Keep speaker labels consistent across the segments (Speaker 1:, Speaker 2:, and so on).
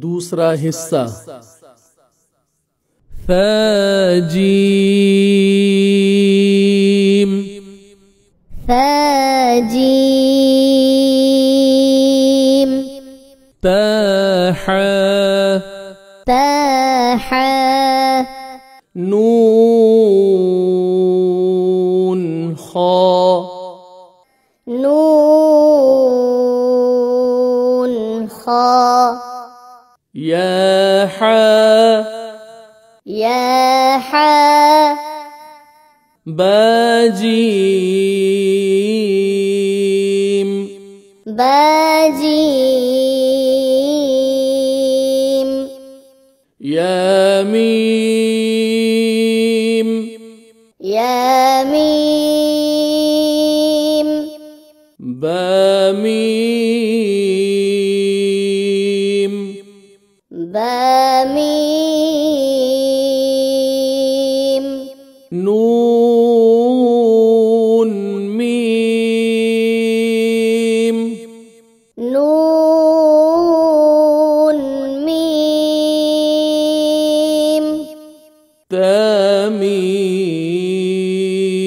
Speaker 1: दूसरा हिस्सा फजीम
Speaker 2: فجيم
Speaker 1: تح
Speaker 2: تح
Speaker 1: نون خا
Speaker 2: نون خا
Speaker 1: يا حا
Speaker 2: يا حا
Speaker 1: باجيم
Speaker 2: باجيم
Speaker 1: يا ميم
Speaker 2: يا ميم
Speaker 1: باميم
Speaker 2: باميم
Speaker 1: نون ميم
Speaker 2: نون ميم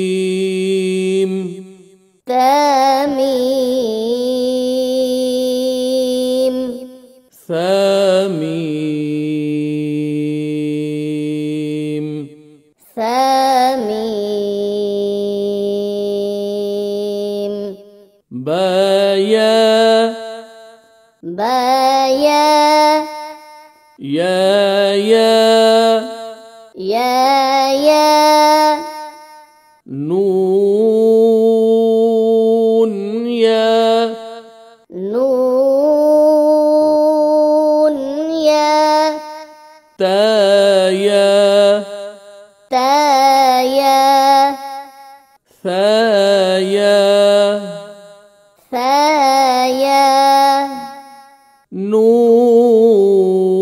Speaker 1: تميم
Speaker 2: تميم
Speaker 1: ثميم
Speaker 2: ثميم
Speaker 1: بايا
Speaker 2: بايا
Speaker 1: يا
Speaker 2: يا
Speaker 1: نون يا
Speaker 2: نون يا
Speaker 1: تايا
Speaker 2: تايا
Speaker 1: ثايا
Speaker 2: ثايا
Speaker 1: نون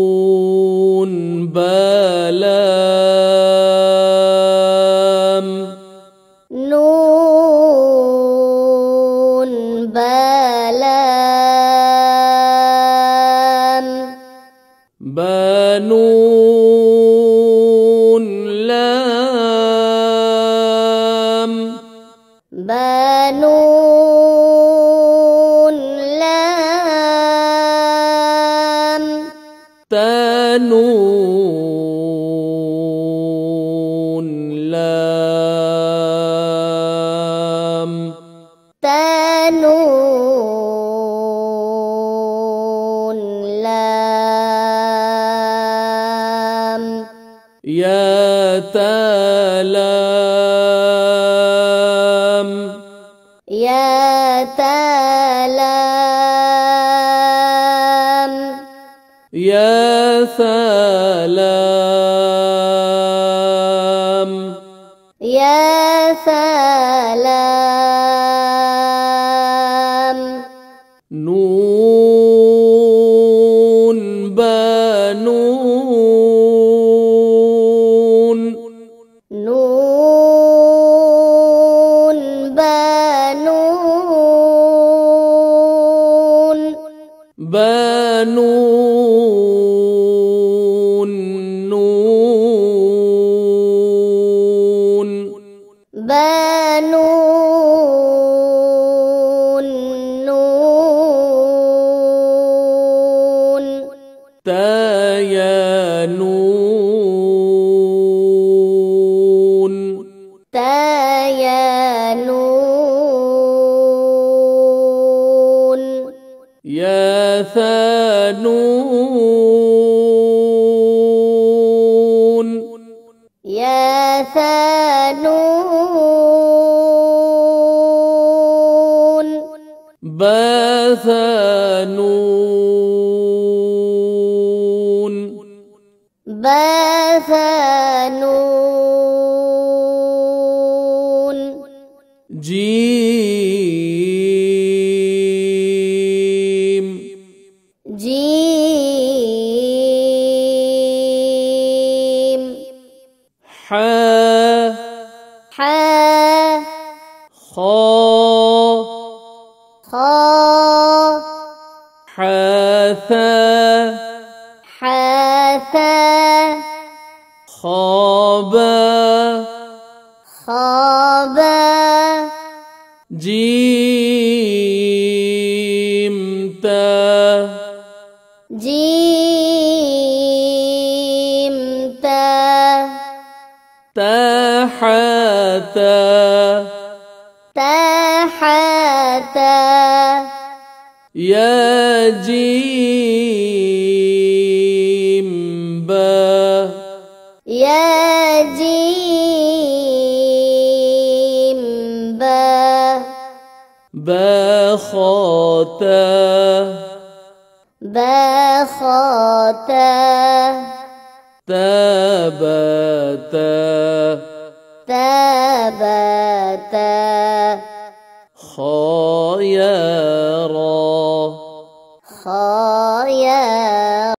Speaker 1: بلام
Speaker 2: نون بلام
Speaker 1: بنون لام
Speaker 2: بنون لام
Speaker 1: تنون لام
Speaker 2: تنون لام
Speaker 1: يا تلام
Speaker 2: يا تلام
Speaker 1: يا سلام
Speaker 2: يا سلام
Speaker 1: نون بنون
Speaker 2: نون بنون
Speaker 1: بنون نون
Speaker 2: بنون نون
Speaker 1: تايا نون
Speaker 2: تايا نون
Speaker 1: يا ثانون
Speaker 2: يا ثانون
Speaker 1: بثانون
Speaker 2: بثانون
Speaker 1: جيم
Speaker 2: جيم
Speaker 1: حا
Speaker 2: حا
Speaker 1: خا
Speaker 2: خا
Speaker 1: حاثا
Speaker 2: حاثا
Speaker 1: خابا
Speaker 2: خابا
Speaker 1: جيمتا
Speaker 2: جيمتا
Speaker 1: تحتا
Speaker 2: تحتا
Speaker 1: يا جيم با
Speaker 2: يا جيم با
Speaker 1: با خاتا
Speaker 2: با خاتا
Speaker 1: تابتا
Speaker 2: تابتا
Speaker 1: خيارا
Speaker 2: خيارا